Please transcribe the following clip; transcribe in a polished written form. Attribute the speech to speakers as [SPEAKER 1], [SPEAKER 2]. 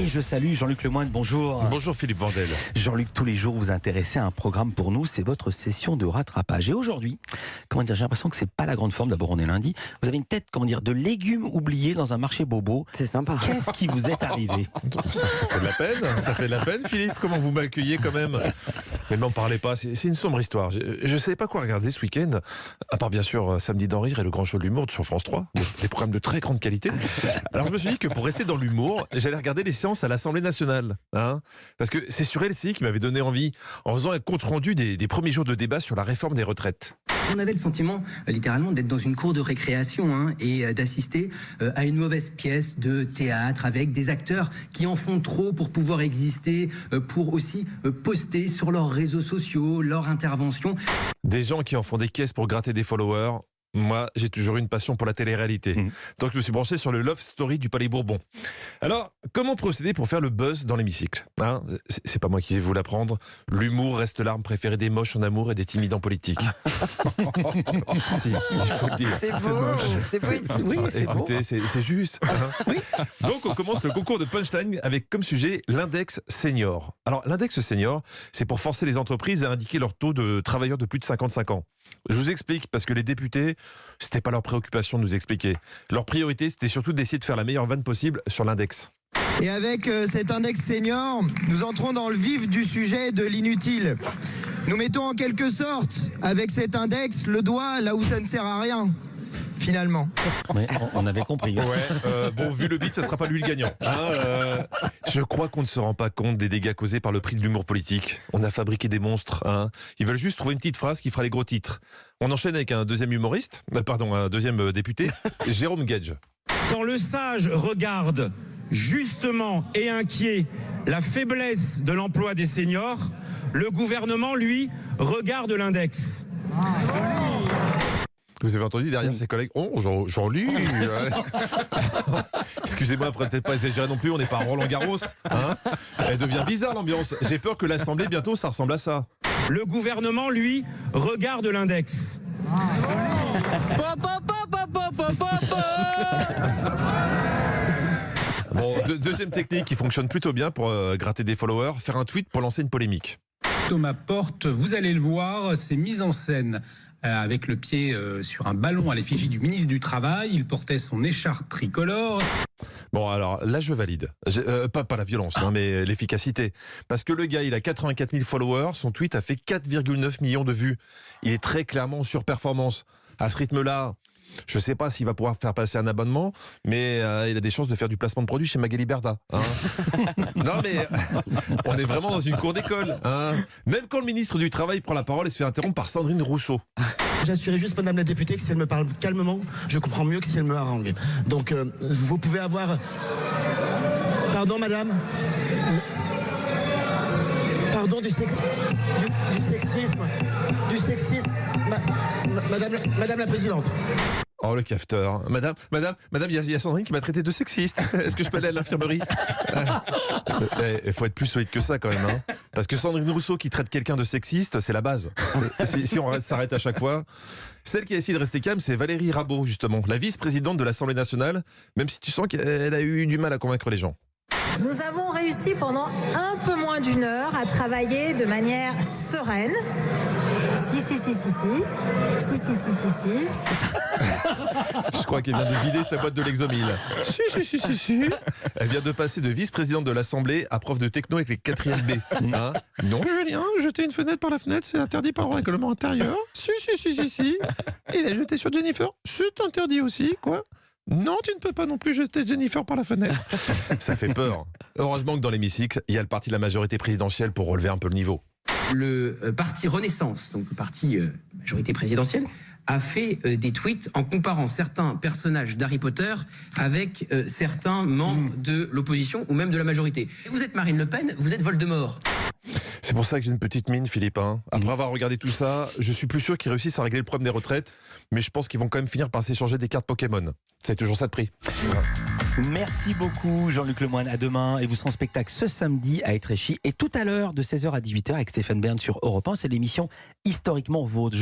[SPEAKER 1] Et je salue Jean-Luc Lemoyne, bonjour.
[SPEAKER 2] Bonjour Philippe Vandel.
[SPEAKER 1] Jean-Luc, tous les jours vous intéressez à un programme pour nous, c'est votre session de rattrapage. Et aujourd'hui, j'ai l'impression que c'est pas la grande forme. D'abord on est lundi, vous avez une tête, de légumes oubliés dans un marché bobo.
[SPEAKER 3] C'est sympa.
[SPEAKER 1] Qu'est-ce qui vous est arrivé?
[SPEAKER 2] Ça fait de la peine, ça fait de la peine Philippe, comment vous m'accueillez quand même. Mais m'en parlez pas, c'est une sombre histoire. Je savais pas quoi regarder ce week-end, à part bien sûr Samedi d'en rire et le grand show de l'humour sur France 3, des programmes de très grande qualité. Alors je me suis dit que pour rester dans l'humour, j'allais regarder les séances à l'Assemblée nationale. Parce que c'est sur LCI qui m'avait donné envie, en faisant un compte-rendu des premiers jours de débat sur la réforme des retraites.
[SPEAKER 4] On avait le sentiment, littéralement, d'être dans une cour de récréation et d'assister à une mauvaise pièce de théâtre avec des acteurs qui en font trop pour pouvoir exister, pour aussi poster sur leurs réseaux sociaux, leurs interventions.
[SPEAKER 2] Des gens qui en font des caisses pour gratter des followers. Moi, j'ai toujours eu une passion pour la télé-réalité. Donc, je me suis branché sur le Love Story du Palais Bourbon. Alors, comment procéder pour faire le buzz dans l'hémicycle ? C'est pas moi qui vais vous l'apprendre. L'humour reste l'arme préférée des moches en amour et des timides en politique. Si, il faut le dire.
[SPEAKER 3] C'est beau, c'est poétique.
[SPEAKER 1] Oui, c'est beau.
[SPEAKER 2] Écoutez, c'est juste. Donc, on commence le concours de punchline avec comme sujet l'index senior. Alors, l'index senior, c'est pour forcer les entreprises à indiquer leur taux de travailleurs de plus de 55 ans. Je vous explique, parce que les députés, c'était pas leur préoccupation de nous expliquer. Leur priorité, c'était surtout d'essayer de faire la meilleure vanne possible sur l'index.
[SPEAKER 5] Et avec cet index senior, nous entrons dans le vif du sujet de l'inutile. Nous mettons en quelque sorte, avec cet index, le doigt là où ça ne sert à rien, finalement.
[SPEAKER 1] Ouais, on avait compris.
[SPEAKER 2] Bon, vu le beat, ça sera pas lui le gagnant. Je crois qu'on ne se rend pas compte des dégâts causés par le prix de l'humour politique. On a fabriqué des monstres. Ils veulent juste trouver une petite phrase qui fera les gros titres. On enchaîne avec un deuxième humoriste, un deuxième député, Jérôme Gage.
[SPEAKER 6] Quand le sage regarde justement et inquiet la faiblesse de l'emploi des seniors, le gouvernement, lui, regarde l'index.
[SPEAKER 2] Vous avez entendu derrière ses collègues? Oh, Jean-Luc. Excusez-moi, il ne faudrait peut-être pas exagérer non plus, on n'est pas à Roland-Garros. Elle devient bizarre l'ambiance. J'ai peur que l'Assemblée, bientôt, ça ressemble à ça.
[SPEAKER 6] Le gouvernement, lui, regarde l'index.
[SPEAKER 2] Bon, deuxième technique qui fonctionne plutôt bien pour gratter des followers, faire un tweet pour lancer une polémique.
[SPEAKER 7] Thomas Porte, vous allez le voir, c'est mise en scène avec le pied sur un ballon à l'effigie du ministre du Travail. Il portait son écharpe tricolore.
[SPEAKER 2] Bon, alors là, je valide. Pas la violence, mais l'efficacité. Parce que le gars, il a 84 000 followers, son tweet a fait 4,9 millions de vues. Il est très clairement en surperformance. À ce rythme-là, je ne sais pas s'il va pouvoir faire passer un abonnement, mais il a des chances de faire du placement de produits chez Magali Berda. Non, mais on est vraiment dans une cour d'école. Même quand le ministre du Travail prend la parole et se fait interrompre par Sandrine Rousseau.
[SPEAKER 8] J'assurais juste, madame la députée, que si elle me parle calmement, je comprends mieux que si elle me harangue. Donc, vous pouvez avoir... Pardon, madame ? Pardon, du sexisme. Du sexisme. Madame la présidente.
[SPEAKER 2] Oh, le cafeteur. Madame, il y a Sandrine qui m'a traité de sexiste. Est-ce que je peux aller à l'infirmerie? Il faut être plus solide que ça quand même. Parce que Sandrine Rousseau qui traite quelqu'un de sexiste, c'est la base. Si on s'arrête à chaque fois. Celle qui a essayé de rester calme, c'est Valérie Rabault, justement, la vice-présidente de l'Assemblée nationale, même si tu sens qu'elle a eu du mal à convaincre les gens.
[SPEAKER 9] Nous avons réussi pendant un peu moins d'une heure à travailler de manière sereine. Si.
[SPEAKER 2] Je crois qu'elle vient de vider sa boîte de Lexomil. Si. Elle vient de passer de vice-présidente de l'Assemblée à prof de techno avec les 4e B. Non, Julien, jeter une fenêtre par la fenêtre, c'est interdit par le règlement intérieur. Si. Il a jeté sur Jennifer. C'est interdit aussi, quoi. Non, tu ne peux pas non plus jeter Jennifer par la fenêtre. Ça fait peur. Heureusement que dans l'hémicycle, il y a le parti de la majorité présidentielle pour relever un peu le niveau.
[SPEAKER 10] Le parti Renaissance, donc le parti majorité présidentielle, a fait des tweets en comparant certains personnages d'Harry Potter avec certains membres de l'opposition ou même de la majorité. Vous êtes Marine Le Pen, vous êtes Voldemort.
[SPEAKER 2] C'est pour ça que j'ai une petite mine, Philippe. Après avoir regardé tout ça, je suis plus sûr qu'ils réussissent à régler le problème des retraites, mais je pense qu'ils vont quand même finir par s'échanger des cartes Pokémon. C'est toujours ça de prix.
[SPEAKER 1] Merci beaucoup Jean-Luc Lemoyne, à demain. Et vous serez en spectacle ce samedi à Étréchy et tout à l'heure de 16h à 18h avec Stéphane Bern sur Europe 1. C'est l'émission Historiquement Vôtre.